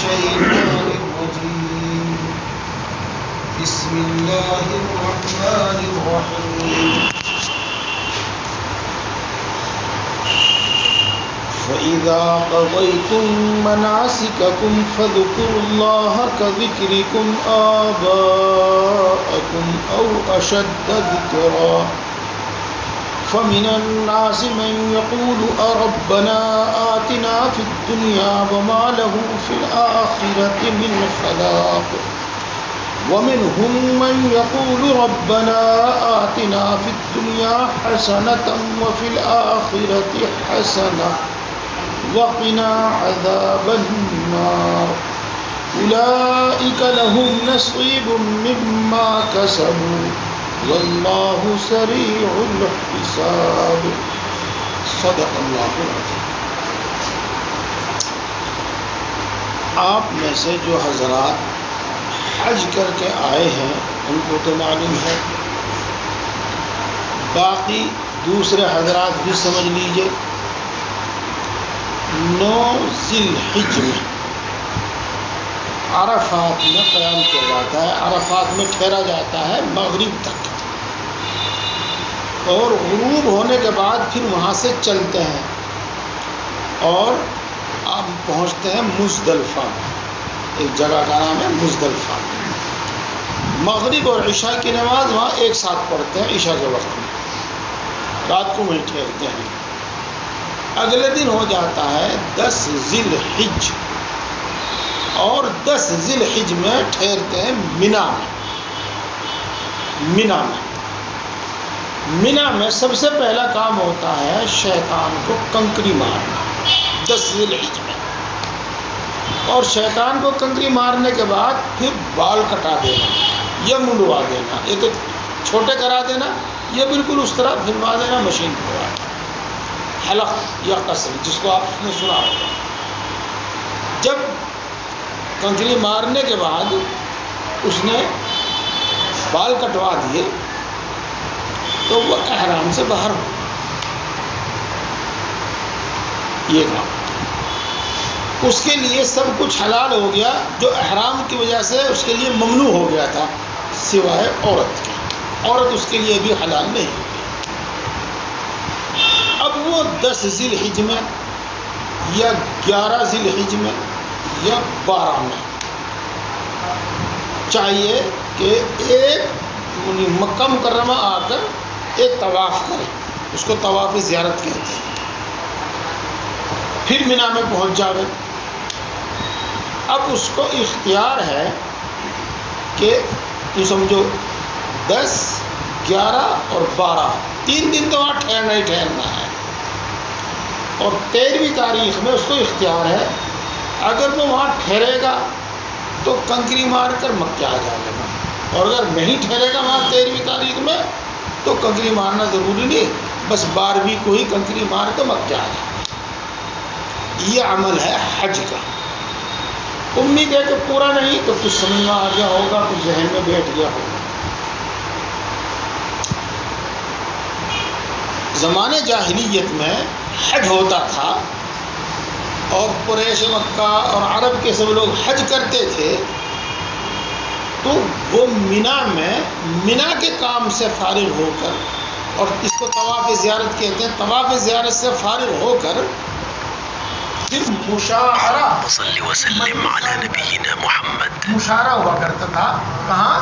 الشيطان الرجيم بسم الله الرحمن الرحيم فإذا قضيتم مناسككم فاذكروا الله كذكركم آباءكم أو أشد ذكرا فمن الناس من يقول ربنا آتنا في الدنيا وما له في الآخرة من خلاق ومنهم من يقول ربنا آتنا في الدنيا حسنة وفي الآخرة حسنة وقنا عذاب النار أولئك لهم نصيب مما كسبوا واللہ سریع الحساب صدق اللہ العظیم۔ آپ میں سے جو حضرات حج کر کے آئے ہیں ان کو تو معلوم ہے، باقی دوسرے حضرات بھی سمجھ لیجئے، 9 ذی الحجہ میں عرفات میں قیام کیا جاتا ہے، عرفات میں ٹھہرا جاتا ہے مغرب تک، اور غروب ہونے کے بعد پھر وہاں سے چلتے ہیں اور آپ پہنچتے ہیں مزدلفہ، ایک جگہ کا نام ہے مزدلفہ۔ مغرب اور عشاء کی نماز وہاں ایک ساتھ پڑھتے ہیں عشاء کے وقت میں، رات کو وہیں ٹھہرتے ہیں۔ اگلے دن ہو جاتا ہے 10 ذی الحجہ، اور 10 ذی الحجہ میں ٹھہرتے ہیں منا میں سب سے پہلا کام ہوتا ہے شیطان کو کنکری مارنا 10 ذی الحجہ میں، اور شیطان کو کنکری مارنے کے بعد پھر بال کٹا دینا یا منڈوا دینا، یہ تو چھوٹے کرا دینا، یہ بالکل اس طرح پھروا دینا مشین پر، حلق یا قصر جس کو آپ نے سنا ہوگا۔ جب کنکری مارنے کے بعد اس نے بال کٹوا دیے تو وہ احرام سے باہر ہو، یہ کام اس کے لیے سب کچھ حلال ہو گیا جو احرام کی وجہ سے اس کے لیے ممنوع ہو گیا تھا، سوائے عورت کے، عورت اس کے لیے بھی حلال نہیں ہوگی۔ اب وہ 10 ذی الحجہ میں یا 11 ذی الحجہ میں یا 12 میں چاہیے کہ ایک مکہ مکرمہ آ کر ایک طواف کرے، اس کو طواف زیارت کہتے ہیں، پھر مینا میں پہنچ جاوے۔ اب اس کو اختیار ہے کہ تو سمجھو 10، 11 اور 12 3 دن تو وہاں ٹھہرنا ہی ٹھہرنا ہے، اور 13ویں تاریخ میں اس کو اختیار ہے اگر وہ وہاں ٹھہرے گا تو کنکری مار کر مکہ آ جائے گا، اور اگر نہیں ٹھہرے گا وہاں 13ویں تاریخ میں تو کنکری مارنا ضروری نہیں، بس 12ویں کو ہی کنکری مار کے مکہ آ جائے گا۔ یہ عمل ہے حج کا۔ امید ہے کہ پورا نہیں تو کچھ سمجھ میں آ گیا ہوگا، کچھ ذہن میں بیٹھ گیا ہوگا۔ زمانے جاہلیت میں حج ہوتا تھا اور قریش مکہ اور عرب کے سب لوگ حج کرتے تھے، تو وہ مینا کے کام سے فارغ ہو کر، اور اس کو طواف زیارت کہتے ہیں، طواف زیارت سے فارغ ہو کر پھر مشاعرہ مشاعرہ ہوا کرتا تھا، کہاں؟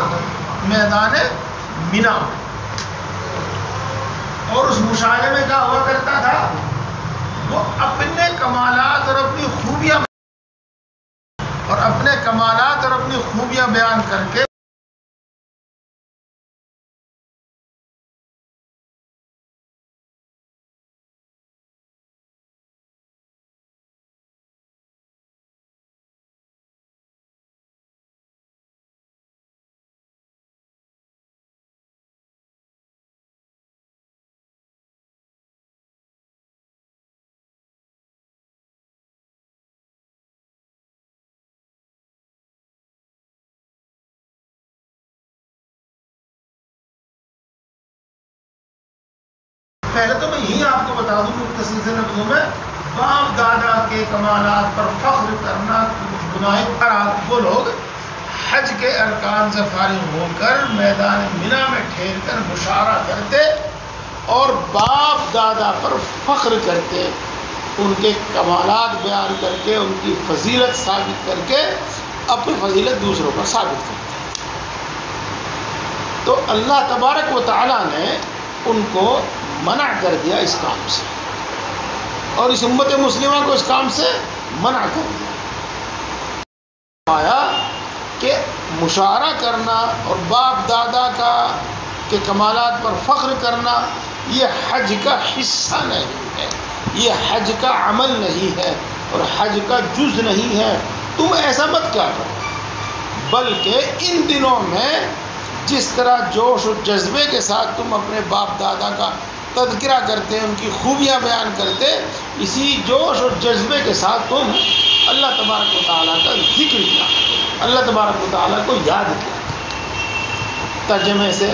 میدان مینا۔ اور اس مشاعرے میں کیا ہوا کرتا تھا؟ وہ اپنے کمالات اور اپنی خوبیاں بیان کر کے پہلے تو میں یہی آپ کو بتا دوں مختصر سے لفظوں میں، باپ دادا کے کمالات پر فخر کرنا وہ لوگ حج کے ارکان سے فارغ ہو کر میدان منا میں ٹھہر کر مشاعرہ کرتے اور باپ دادا پر فخر کرتے، ان کے کمالات بیان کر کے، ان کی فضیلت ثابت کر کے اپنی فضیلت دوسروں پر ثابت کرتے۔ تو اللہ تبارک و تعالیٰ نے ان کو منع کر دیا اس کام سے، اور اس امت مسلمہ کو اس کام سے منع کر دیا۔ آیا کہ مشاعرہ کرنا اور باپ دادا کے کمالات پر فخر کرنا یہ حج کا حصہ نہیں ہے، یہ حج کا عمل نہیں ہے اور حج کا جز نہیں ہے۔ تم ایسا مت کیا کرو، بلکہ ان دنوں میں جس طرح جوش و جذبے کے ساتھ تم اپنے باپ دادا کا تذکرہ کرتے، ان کی خوبیاں بیان کرتے، اسی جوش اور جذبے کے ساتھ تم اللہ تبارک و تعالیٰ کا ذکر کیا، اللہ تبارک و تعالیٰ کو یاد کیا۔ ترجمے سے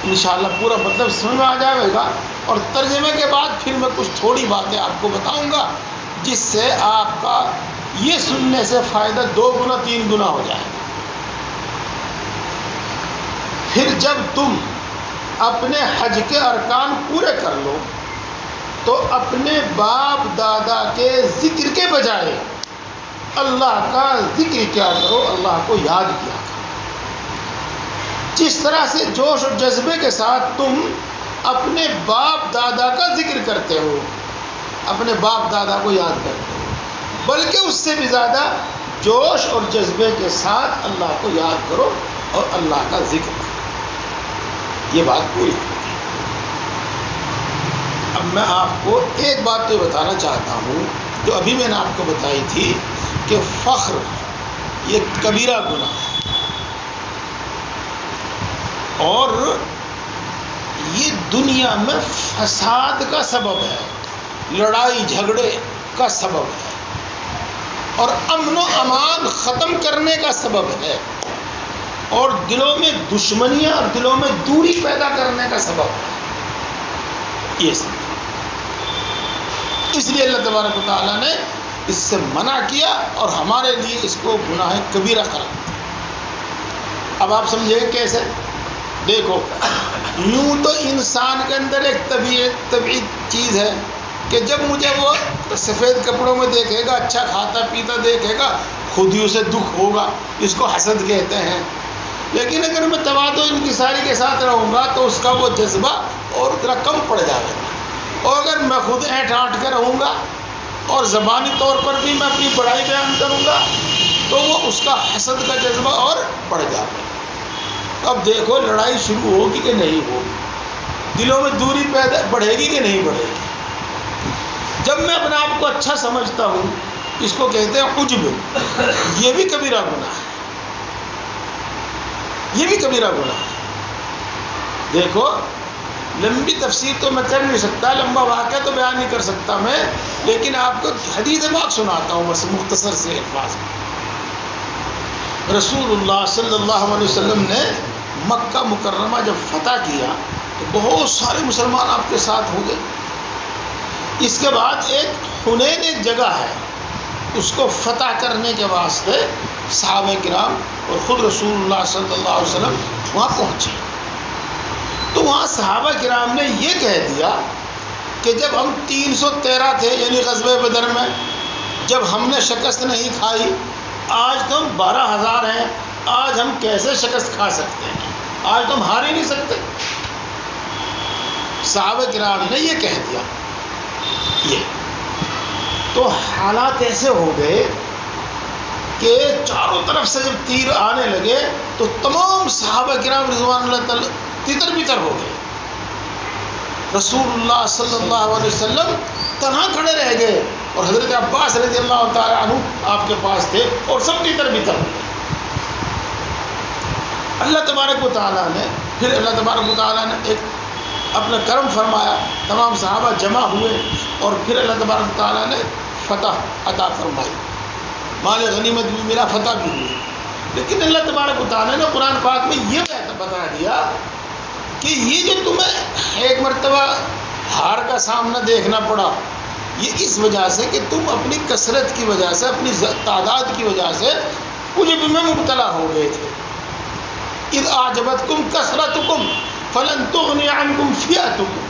انشاءاللہ پورا مطلب سمجھ میں آ جائے گا، اور ترجمے کے بعد پھر میں کچھ تھوڑی باتیں آپ کو بتاؤں گا جس سے آپ کا یہ سننے سے فائدہ 2 گنا 3 گنا ہو جائے گا۔ پھر جب تم اپنے حج کے ارکان پورے کر لو تو اپنے باپ دادا کے ذکر کے بجائے اللہ کا ذکر کیا کرو، اللہ کو یاد کیا کرو۔ جس طرح سے جوش اور جذبے کے ساتھ تم اپنے باپ دادا کا ذکر کرتے ہو، اپنے باپ دادا کو یاد کرتے ہو، بلکہ اس سے بھی زیادہ جوش اور جذبے کے ساتھ اللہ کو یاد کرو اور اللہ کا ذکر کرو۔ یہ بات پوری ہے۔ اب میں آپ کو ایک بات تو بتانا چاہتا ہوں جو ابھی میں نے آپ کو بتائی تھی کہ فخر یہ کبیرہ گناہ ہے، اور یہ دنیا میں فساد کا سبب ہے، لڑائی جھگڑے کا سبب ہے، اور امن و امان ختم کرنے کا سبب ہے، اور دلوں میں دشمنیاں اور دلوں میں دوری پیدا کرنے کا سبب ہے۔ یہ سب اس لیے اللہ تبارک و تعالیٰ نے اس سے منع کیا اور ہمارے لیے اس کو گناہ کبیرہ قرار دیا۔ اب آپ سمجھیں کیسے؟ دیکھو، یوں تو انسان کے اندر ایک طبیعی چیز ہے کہ جب مجھے وہ سفید کپڑوں میں دیکھے گا، اچھا کھاتا پیتا دیکھے گا، خود ہی اسے دکھ ہوگا، اس کو حسد کہتے ہیں۔ لیکن اگر میں تواضع انکساری کے ساتھ رہوں گا تو اس کا وہ جذبہ اور ذرا کم پڑ جائے گا، اور اگر میں خود اینٹ آنٹ کے رہوں گا اور زبانی طور پر بھی میں اپنی بڑائی بیان کروں گا تو وہ اس کا حسد کا جذبہ اور بڑھ جائے گا۔ اب دیکھو لڑائی شروع ہوگی کہ نہیں ہوگی، دلوں میں دوری بڑھے گی کہ نہیں بڑھے گی۔ جب میں اپنے آپ کو اچھا سمجھتا ہوں، اس کو کہتے ہیں عجب، یہ بھی کبیرہ گناہ ہے، یہ بھی کبیرہ گناہ ہے۔ دیکھو، لمبی تفسیر تو میں کر نہیں سکتا، لمبا واقعہ تو بیان نہیں کر سکتا میں، لیکن آپ کو حدیث پاک سناتا ہوں بس مختصر سے الفاظ میں۔ رسول اللہ صلی اللہ علیہ وسلم نے مکہ مکرمہ جب فتح کیا تو بہت سارے مسلمان آپ کے ساتھ ہو گئے۔ اس کے بعد ایک حنین ایک جگہ ہے، اس کو فتح کرنے کے واسطے صحابہ کرام اور خود رسول اللہ صلی اللہ علیہ وسلم وہاں پہنچے۔ تو وہاں صحابہ کرام نے یہ کہہ دیا کہ جب ہم 313 تھے یعنی غزوہ بدر میں، جب ہم نے شکست نہیں کھائی، آج تو ہم 12,000 ہیں، آج ہم کیسے شکست کھا سکتے ہیں، آج تو ہم ہار ہی نہیں سکتے۔ صحابہ کرام نے یہ کہہ دیا۔ یہ تو حالات ایسے ہو گئے کہ چاروں طرف سے جب تیر آنے لگے تو تمام صحابہ کرام رضوان اللہ تعالی تتر بتر ہو گئے۔ رسول اللہ صلی اللہ علیہ وسلم تنہا کھڑے رہ گئے اور حضرت عباس رضی اللہ تعالیٰ عنہ آپ کے پاس تھے اور سب تتر بتر ہو گئے۔ اللہ تبارک و تعالیٰ نے ایک اپنا کرم فرمایا، تمام صحابہ جمع ہوئے اور پھر اللہ تبارک و تعالیٰ نے فتح عطا فرمائی، مال غنیمت بھی ملا، فتح بھی ہوئی۔ لیکن اللہ تبارک و تعالیٰ نے قرآن پاک میں یہ بتا دیا کہ یہ جو تمہیں ایک مرتبہ ہار کا سامنا دیکھنا پڑا، یہ اس وجہ سے کہ تم اپنی کثرت کی وجہ سے، اپنی تعداد کی وجہ سے عجب میں مبتلا ہو گئے تھے. اذ اعجبتکم کثرتکم فلن تغنی عنکم فئتکم،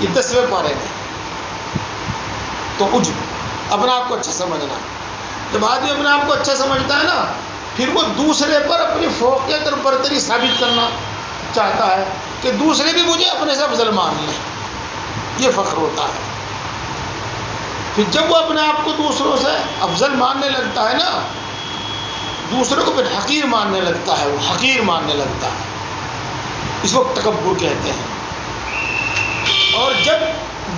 یہ 10ویں پارے میں. تو عجب، اپنا آپ کو اچھا سمجھنا. جب آدمی اپنے آپ کو اچھا سمجھتا ہے نا، پھر وہ دوسرے پر اپنی فوقیت اور برتری ثابت کرنا چاہتا ہے کہ دوسرے بھی مجھے اپنے سے افضل مان لیں. یہ فخر ہوتا ہے. پھر جب وہ اپنے آپ کو دوسروں سے افضل ماننے لگتا ہے نا، دوسروں کو پھر حقیر ماننے لگتا ہے، وہ حقیر ماننے لگتا ہے. اس وقت تکبر کہتے ہیں. اور جب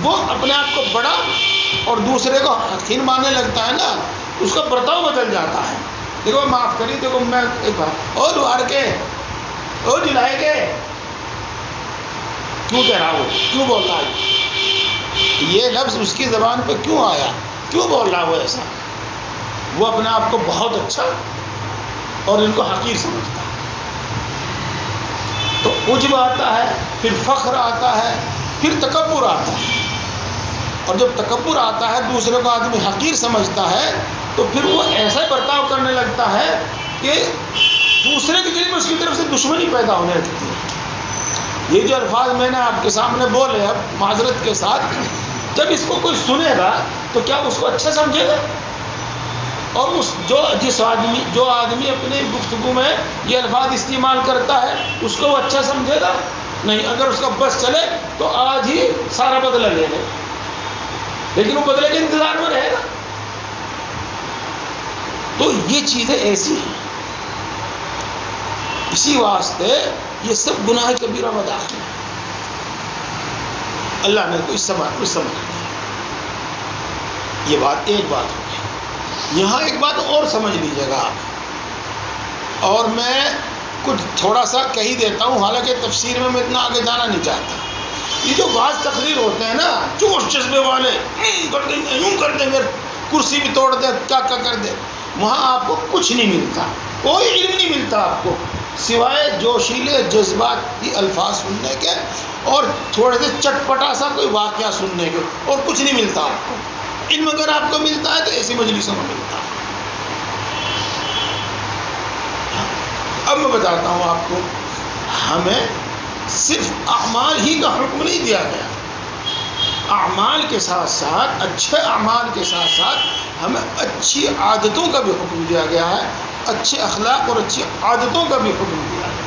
وہ اپنے آپ کو بڑا اور دوسرے کو حقیر ماننے لگتا ہے نا، اس کا برتاؤ بدل جاتا ہے. دیکھو معاف کریے، دیکھو میں ایک بار اور لوہار کے اور جلائے کے کیوں کہہ رہا ہوں، کیوں بول رہا ہے، یہ لفظ اس کی زبان پہ کیوں آیا، کیوں بول رہا وہ ایسا. وہ اپنے آپ کو بہت اچھا اور ان کو حقیر سمجھتا ہے. تو عجب آتا ہے، پھر فخر آتا ہے، پھر تکبر آتا ہے. اور جب تکبر آتا ہے، دوسرے کو آدمی حقیر سمجھتا ہے، تو پھر وہ ایسا برتاؤ کرنے لگتا ہے کہ دوسرے کے دل میں اس کی طرف سے دشمنی پیدا ہونے لگتی ہے. یہ جو الفاظ میں نے آپ کے سامنے بولے اب معذرت کے ساتھ، جب اس کو کوئی سنے گا تو کیا اس کو اچھا سمجھے گا؟ اور جو آدمی اپنے گفتگو میں یہ الفاظ استعمال کرتا ہے، اس کو وہ اچھا سمجھے گا؟ نہیں. اگر اس کا بس چلے تو آج ہی سارا بدلہ لے لے، لیکن وہ بدلے کے انتظار میں رہے گا. تو یہ چیزیں ایسی ہیں. اسی واسطے یہ سب گناہ کبیرہ میں داخل ہے. اللہ نے کوئی سمجھ یہ بات ایک بات ہو گئی. یہاں ایک بات اور سمجھ لیجیے گا آپ، اور میں کچھ تھوڑا سا کہہ ہی دیتا ہوں، حالانکہ تفسیر میں اتنا آگے جانا نہیں چاہتا. یہ جو بعض تقریر ہوتے ہیں نا، جوش جذبے والے، کر دیں گے، یوں کر دیں گے، کرسی بھی توڑ دے، کیا کر دے، وہاں آپ کو کچھ نہیں ملتا، کوئی علم نہیں ملتا آپ کو، سوائے جوشیلے جذبات کی الفاظ سننے کے اور تھوڑے سے چٹپٹا سا کوئی واقعہ سننے کے، اور کچھ نہیں ملتا آپ کو. علم اگر آپ کو ملتا ہے تو ایسی مجلسوں میں ملتا ہے. اب میں بتاتا ہوں آپ کو، ہمیں صرف اعمال ہی کا حکم نہیں دیا گیا، اعمال کے ساتھ ساتھ، اچھے اعمال کے ساتھ ساتھ ہمیں اچھی عادتوں کا بھی حکم دیا گیا ہے، اچھے اخلاق اور اچھی عادتوں کا بھی حکم دیا گیا.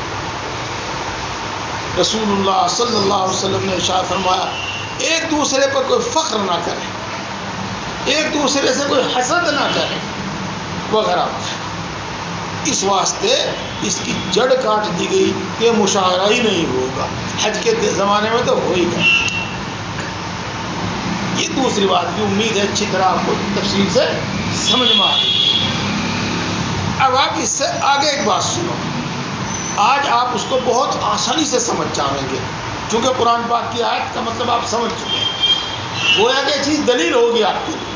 رسول اللہ صلی اللہ علیہ وسلم نے ارشاد فرمایا، ایک دوسرے پر کوئی فخر نہ کرے، ایک دوسرے سے کوئی حسد نہ کرے وغیرہ. اس واسطے اس کی جڑ کاٹ دی گئی کہ مشاہرہ ہی نہیں ہوگا. حج کے زمانے میں تو ہو ہی گیا. یہ دوسری بات کی امید ہے اچھی طرح آپ کو تفصیل سے سمجھ میں آ گئی. اب آپ اس سے آگے ایک بات سنو، آج آپ اس کو بہت آسانی سے سمجھ جائیں گے، چونکہ قرآن پاک کی آیت کا مطلب آپ سمجھ چکے ہیں. گویا کہ یہ چیز دلیل ہوگی آپ کے لیے.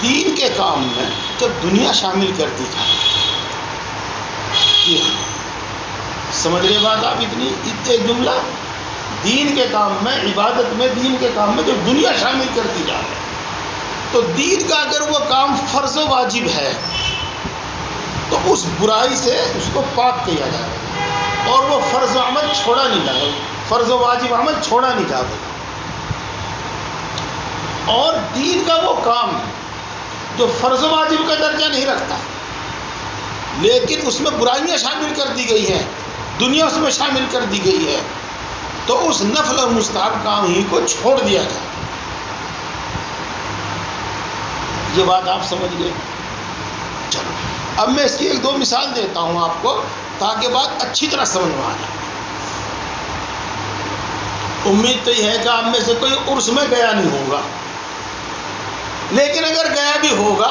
دین کے کام میں جب دنیا شامل کر دی جائے، سمجھ رہے بات آپ؟ ایک جملہ، دین کے کام میں، عبادت میں، دین کے کام میں جب دنیا شامل کر دی جائے، تو دین کا اگر وہ کام فرض و واجب ہے تو اس برائی سے اس کو پاک کیا جائے، اور وہ فرض و عمل چھوڑا نہیں جائے، فرض و واجب عمل چھوڑا نہیں جائے. اور دین کا وہ کام جو فرض و واجب کا درجہ نہیں رکھتا، لیکن اس میں برائیاں شامل کر دی گئی ہیں، دنیا اس میں شامل کر دی گئی ہے، تو اس نفل اور مستحب کام ہی کو چھوڑ دیا جائے. یہ بات آپ سمجھ گئے؟ چلو اب میں اس کی ایک دو مثال دیتا ہوں آپ کو، تاکہ بات اچھی طرح سمجھ میں آ جائے. امید تو یہ ہے کہ آپ میں سے کوئی عرس میں گیا نہیں ہوگا، لیکن اگر گیا بھی ہوگا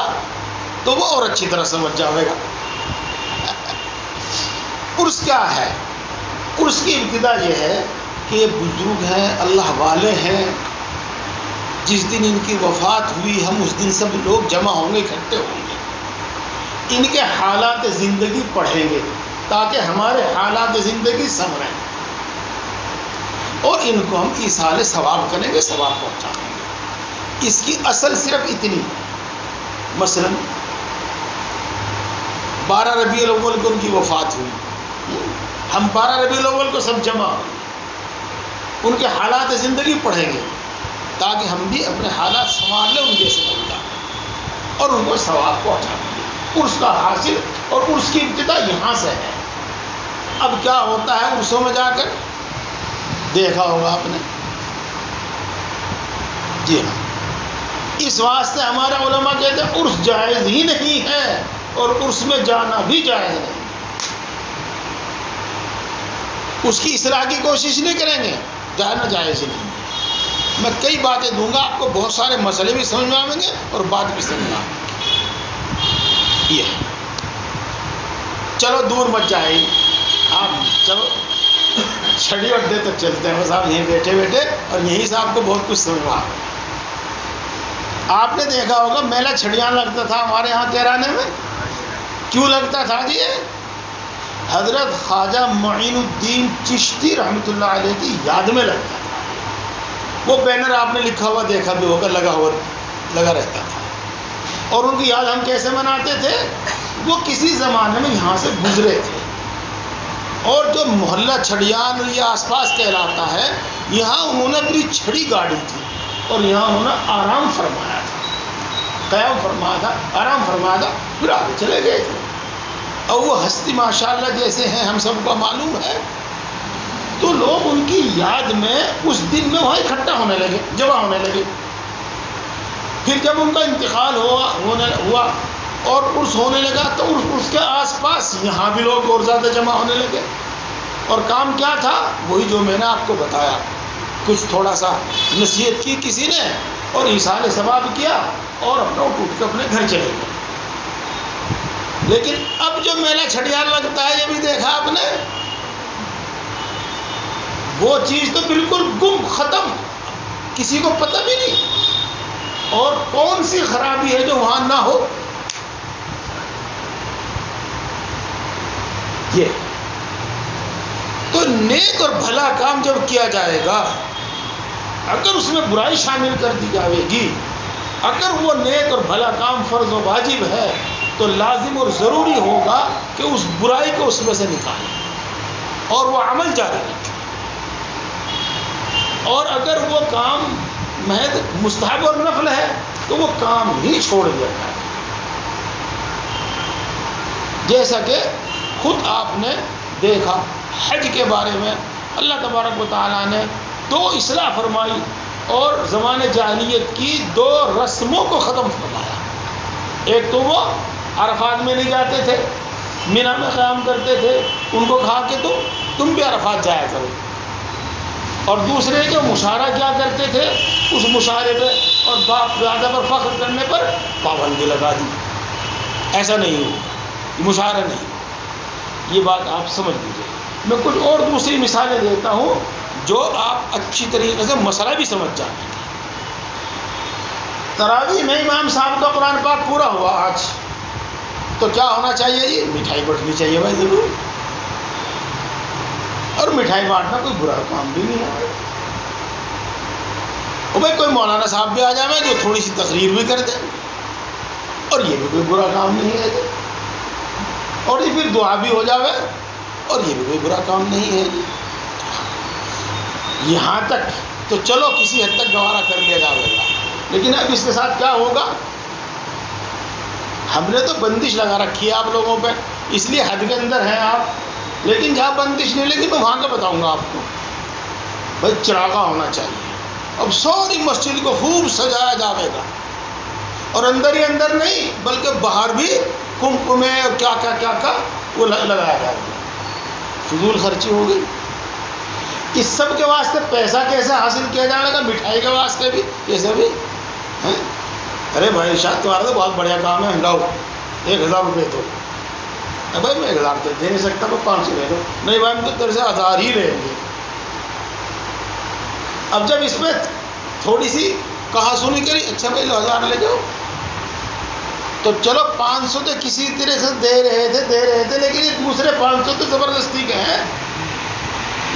تو وہ اور اچھی طرح سمجھ جائے گا. عرس کیا ہے؟ عرس کی ابتدا یہ ہے کہ یہ بزرگ ہیں، اللہ والے ہیں، جس دن ان کی وفات ہوئی ہم اس دن سب لوگ جمع ہوں گے، اکٹھے ہوں گے، ان کے حالات زندگی پڑھیں گے تاکہ ہمارے حالات زندگی سمجھیں. اور ان کو ہم ایصال ثواب کریں گے، ثواب پہنچائیں گے۔ اس کی اصل صرف اتنی، مثلا 12 ربیع الاول کو ان کی وفات ہوئی، ہم 12 ربیع الاول کو سب جمع ان کے حالات زندگی پڑھیں گے تاکہ ہم بھی اپنے حالات سنوار لیں ان جیسے بنتا، اور ان کو ثواب پہنچا دیں۔ عرس کا حاصل اور عرس کی ابتدا یہاں سے ہے۔ اب کیا ہوتا ہے عرسوں میں جا کر، دیکھا ہوگا آپ نے، جی ہاں، اس واسطے ہمارے علماء کہتے ہیں عرس جائز ہی نہیں ہے اور عرس میں جانا بھی جائز نہیں۔ اس کی اصلاح کی کوشش نہیں کریں گے، جانا جائز ہی نہیں۔ میں کئی باتیں دوں گا آپ کو، بہت سارے مسئلے بھی سمجھ میں آئیں گے اور بات بھی سمجھ میں آئیں گے۔ یہ چلو دور مت جائے آپ، چلو چھڑی اڈے تک چلتے ہیں، بس آپ یہیں بیٹھے بیٹھے اور یہیں سے آپ کو بہت کچھ سمجھ میں آ گیا۔ آپ نے دیکھا ہوگا میلہ چھڑیاں لگتا تھا ہمارے یہاں کیرانے میں، کیوں لگتا تھا جی؟ حضرت خواجہ معین الدین چشتی رحمۃ اللہ علیہ کی یاد میں لگتا تھا۔ وہ بینر آپ نے لکھا ہوا دیکھا بھی ہوگا، لگا رہتا تھا۔ اور ان کی یاد ہم کیسے مناتے تھے؟ وہ کسی زمانے میں یہاں سے گزرے تھے، اور جو محلہ چھڑیان یا آس پاس کہلاتا ہے، یہاں انہوں نے اپنی چھڑی گاڑی تھی اور یہاں انہوں نے آرام فرمایا تھا، قیام فرمایا تھا، آرام فرمایا تھا، پھر آگے چلے گئے تھے۔ اور وہ ہستی ماشاءاللہ جیسے ہیں ہم سب کو معلوم ہے، تو لوگ ان کی یاد میں اس دن میں وہاں اکٹھا ہونے لگے، جمع ہونے لگے۔ پھر جب ان کا انتقال ہوا اور عرس ہونے لگا تو عرس کے آس پاس یہاں بھی لوگ اور زیادہ جمع ہونے لگے۔ اور کام کیا تھا؟ وہی جو میں نے آپ کو بتایا، کچھ تھوڑا سا نصیحت کی کسی نے اور ایصال ثواب کیا اور اپنا اٹھ کے اپنے گھر چلے گئے۔ لیکن اب جو میلہ چھڑیان لگتا ہے، یہ بھی دیکھا آپ نے، وہ چیز تو بالکل گم، ختم، کسی کو پتہ بھی نہیں۔ اور کون سی خرابی ہے جو وہاں نہ ہو؟ یہ تو نیک اور بھلا کام جب کیا جائے گا، اگر اس میں برائی شامل کر دی جائے گی، اگر وہ نیک اور بھلا کام فرض و واجب ہے تو لازم اور ضروری ہوگا کہ اس برائی کو اس میں سے نکالیں اور وہ عمل جاری رکھیں۔ اور اگر وہ کام محض مستحب اور نفل ہے تو وہ کام ہی چھوڑ دیا جائے۔ جیسا کہ خود آپ نے دیکھا حج کے بارے میں اللہ تبارک و تعالیٰ نے 2 اصلاح فرمائی اور زمانے جاہلیت کی 2 رسموں کو ختم فرمایا۔ ایک تو وہ عرفات میں نہیں جاتے تھے، مینا میں قیام کرتے تھے، ان کو کہا کہ تم بھی عرفات جایا کرو۔ اور دوسرے جو مشاہرہ کیا کرتے تھے، اس مشاہرے پہ اور باپ دادا پر فخر کرنے پر پابندی لگا دی، ایسا نہیں ہو، مشاہرہ نہیں۔ یہ بات آپ سمجھ لیجیے۔ میں کچھ اور دوسری مثالیں دیتا ہوں جو آپ اچھی طریقے سے مسئلہ بھی سمجھ جائیں گے۔ تراویح میں امام صاحب کا قرآن پاک پورا ہوا آج، تو کیا ہونا چاہیے جی؟ مٹھائی بانٹنی چاہیے بھائی ضرور، اور مٹھائی بانٹنا کوئی برا کام بھی نہیں ہے۔ اور بھائی کوئی مولانا صاحب بھی آ جائے جو تھوڑی سی تقریر بھی کر دیں، اور یہ بھی کوئی برا کام نہیں ہے جی۔ اور یہ پھر دعا بھی ہو جاوے، اور یہ بھی کوئی برا کام نہیں ہے جی۔ یہاں تک تو چلو کسی حد تک گوارا کر لیا جائے گا، لیکن اب اس کے ساتھ کیا ہوگا؟ ہم نے تو بندش لگا رکھی ہے آپ لوگوں پہ، اس لیے حد کے اندر ہیں آپ، لیکن جہاں بندش نہیں لگی میں وہاں کا بتاؤں گا آپ کو۔ بھائی چراغا ہونا چاہیے، اب ساری مسجد کو خوب سجایا جائے گا، اور اندر ہی اندر نہیں بلکہ باہر بھی کمکمے اور کیا وہ لگایا جائے گا۔ فضول خرچی ہو گئی۔ اس سب کے واسطے پیسہ کیسے حاصل کیا جائے گا؟ مٹھائی کے واسطے بھی کیسے بھی ہیں؟ ارے بھائی شاید تمہارا تو بہت بڑھیا کام ہے، لاؤ 1000 روپے دو۔ بھائی میں 1000 تو دے نہیں سکتا، میں 500 دے دو۔ نہیں بھائی ہم تو تیرے سے 1000 ہی لیں گے۔ اب جب اس میں تھوڑی سی کہا سنی کری، اچھا بھائی 1000 لے جاؤ، تو چلو 500 تو کسی طرح سے دے رہے تھے، لیکن یہ دوسرے 500 تو زبردستی کے ہیں،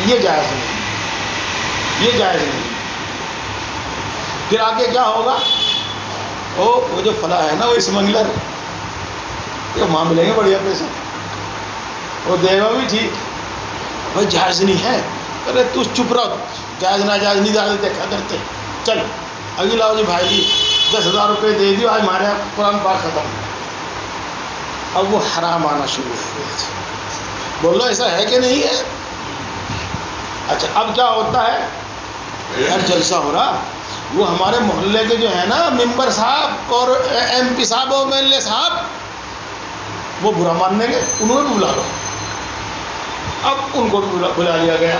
یہ جائز نہیں۔ یہ جائز نہیں. پھر آگے کیا ہوگا؟ وہ جو فلاں ہے نا وہ اسمگلر، یہ وہاں ملیں گے بڑھیا پیسے، وہ دے گا بھی ٹھیک، بھائی جائز نہیں ہے. ارے تو چپ رہو، جائز ناجائز نہیں زیادہ دیکھا کرتے. چل اگلی لاؤ جی بھائی جی 10,000 روپے دے دیو، آج ہمارے یہاں قرآن پاک ختم. اب وہ حرام آنا شروع ہو گیا. بولو ایسا ہے کہ نہیں ہے؟ اچھا اب کیا ہوتا ہے؟ یار جلسہ ہو رہا، وہ ہمارے محلے کے جو ہے نا ممبر صاحب اور ایم پی صاحب اور ایم ایل اے صاحب، وہ برا ماننے گے، انہوں نے بلا لو. اب ان کو بلا لیا گیا.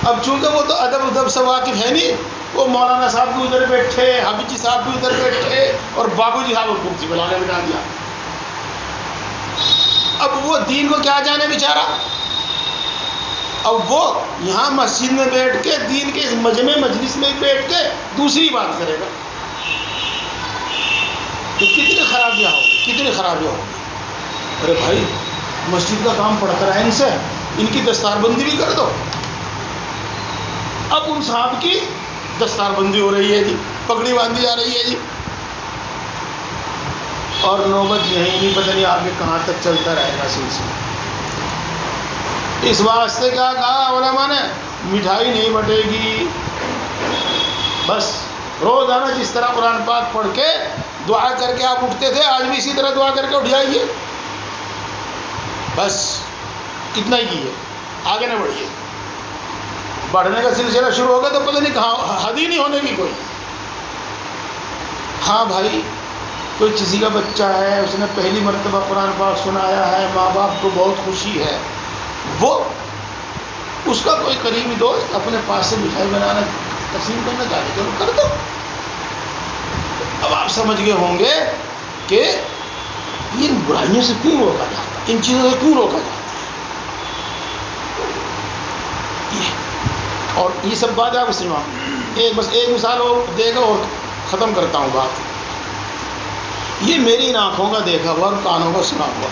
اب چونکہ وہ تو ادب ادب سے واقف ہے نہیں، وہ مولانا صاحب بھی ادھر بیٹھے، حافظ جی صاحب بھی ادھر بیٹھے، اور بابو جی صاحب کو کرسی بلانے بنا دیا. اب وہ دین کو کیا جانے بیچارہ. اب وہ یہاں مسجد میں بیٹھ کے دین کے اس مجمع مجلس میں بیٹھ کے دوسری بات کرے گا، تو کتنی خرابیاں ہوگی، کتنی خرابیاں ہوگی. ارے بھائی مسجد کا کام پڑتا رہا ان سے، ان کی دستار بندی بھی کر دو. اب ان صاحب کی دستار بندی ہو رہی ہے جی، پگڑی باندھی جا رہی ہے جی، اور نوبت یہیں نہیں، پتہ نہیں آگے کہاں تک چلتا رہے گا سلسلہ. اس واسطے کیا کہا علماء نے؟ مٹھائی نہیں بٹے گی. بس روزانہ جس طرح قرآن پاک پڑھ کے دعا کر کے آپ اٹھتے تھے، آج بھی اسی طرح دعا کر کے اٹھ جائیے. بس اتنا ہی کیجیے، آگے نہ بڑھیے. بڑھنے کا سلسلہ شروع ہوگا تو پتہ نہیں کہاں، حد ہی نہیں ہونے کی کوئی. ہاں بھائی کوئی کسی کا بچہ ہے، اس نے پہلی مرتبہ قرآن پاک سنایا ہے، ماں باپ کو بہت خوشی ہے، وہ اس کا کوئی قریبی دوست اپنے پاس سے مٹھائی بنانا تقسیم کرنا چاہے تو کر دو. اب آپ سمجھ گئے ہوں گے کہ ان برائیوں سے کیوں روکا جاتا ہے، ان چیزوں سے کیوں روکا جاتا ہے. اور یہ سب بات آپ سنوا، بس ایک مثال وہ دے گا اور ختم کرتا ہوں بات. یہ میری آنکھوں کا دیکھا ہوا اور کانوں کا سنا ہوا.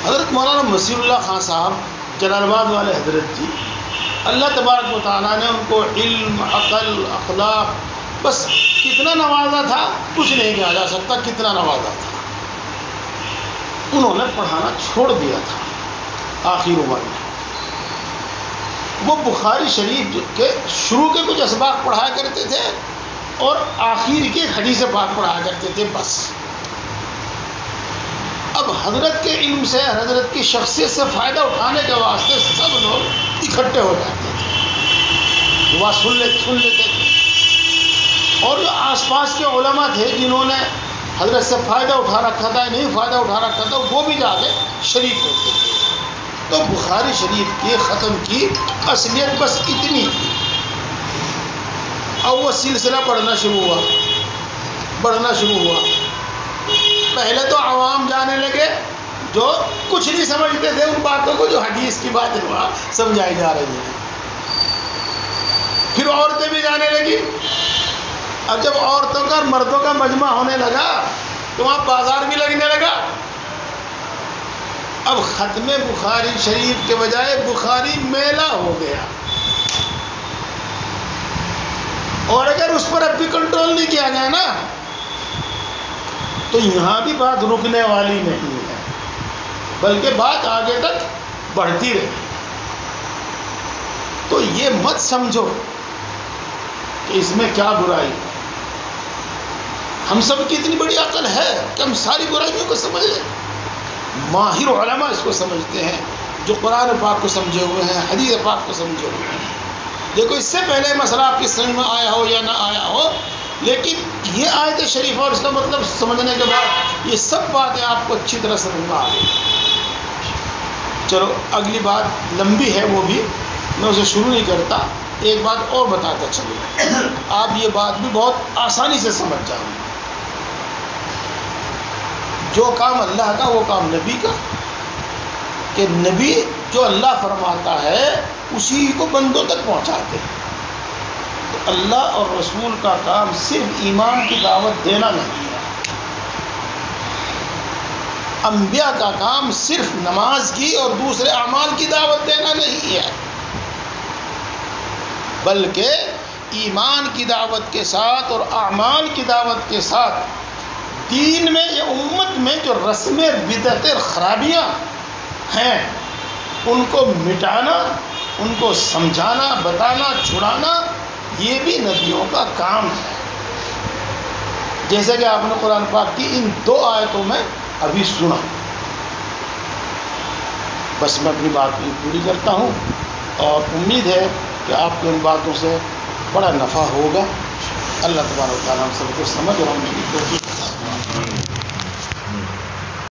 حضرت مولانا مسیح اللہ خان صاحب جلال آباد والے حضرت جی، اللہ تبارک و تعالیٰ نے ان کو علم، عقل، اخلاق، بس کتنا نوازا تھا کچھ نہیں کہا جا سکتا، کتنا نوازا تھا. انہوں نے پڑھانا چھوڑ دیا تھا آخر عمر میں. وہ بخاری شریف کے شروع کے کچھ اسباق پڑھایا کرتے تھے اور آخر کے حدیث پاک پڑھایا کرتے تھے بس. اب حضرت کے علم سے، حضرت کی شخصیت سے فائدہ اٹھانے کے واسطے سب لوگ اکٹھے ہو جاتے تھے، وہ سن لیتے تھے. اور جو آس پاس کے علماء تھے جنہوں نے حضرت سے فائدہ اٹھا رکھا تھا، نہیں فائدہ اٹھا رکھا تھا، وہ بھی جا کے شریک ہوتے تھے. تو بخاری شریف کے ختم کی اصلیت بس اتنی تھی. اب وہ سلسلہ بڑھنا شروع ہوا. پہلے تو عوام جانے لگے جو کچھ نہیں سمجھتے تھے ان باتوں کو جو حدیث کی باتیں وہاں سمجھائی جا رہی ہیں. پھر عورتیں بھی جانے لگی. اب جب عورتوں کا اور مردوں کا مجمع ہونے لگا تو وہاں بازار بھی لگنے لگا. اب ختم بخاری شریف کے بجائے بخاری میلہ ہو گیا. اور اگر اس پر اب بھی کنٹرول نہیں کیا جائے نا تو یہاں بھی بات رکنے والی نہیں ہے، بلکہ بات آگے تک بڑھتی رہے. تو یہ مت سمجھو کہ اس میں کیا برائی. ہم سب کی اتنی بڑی عقل ہے کہ ہم ساری برائیوں کو سمجھ لیں. ماہر علماء اس کو سمجھتے ہیں، جو قرآن پاک کو سمجھے ہوئے ہیں، حدیث پاک کو سمجھے ہوئے ہیں. دیکھو اس سے پہلے مسئلہ آپ کی سمجھ میں آیا ہو یا نہ آیا ہو، لیکن یہ آیت شریف اور اس کا مطلب سمجھنے کے بعد یہ سب باتیں آپ کو اچھی طرح سمجھ میں آ گئی. چلو اگلی بات لمبی ہے، وہ بھی میں اسے شروع نہیں کرتا، ایک بات اور بتاتا چلوں، آپ یہ بات بھی بہت آسانی سے سمجھ جائیں. جو کام اللہ کا وہ کام نبی کا، کہ نبی جو اللہ فرماتا ہے اسی کو بندوں تک پہنچاتے. تو اللہ اور رسول کا کام صرف ایمان کی دعوت دینا نہیں ہے. انبیاء کا کام صرف نماز کی اور دوسرے اعمال کی دعوت دینا نہیں ہے. بلکہ ایمان کی دعوت کے ساتھ اور اعمال کی دعوت کے ساتھ دین میں یا امت میں جو رسمیں بدعتیں خرابیاں ہیں ان کو مٹانا، ان کو سمجھانا، بتانا، چھڑانا، یہ بھی نبیوں کا کام ہے. جیسے کہ آپ نے قرآن پاک کی ان 2 آیتوں میں ابھی سنا. بس میں اپنی بات پوری کرتا ہوں اور امید ہے کہ آپ کو ان باتوں سے بڑا نفع ہوگا. اللہ تبارک و تعالیٰ ہم سب کو سمجھ اور ہم کی توفیق عطا فرمائے.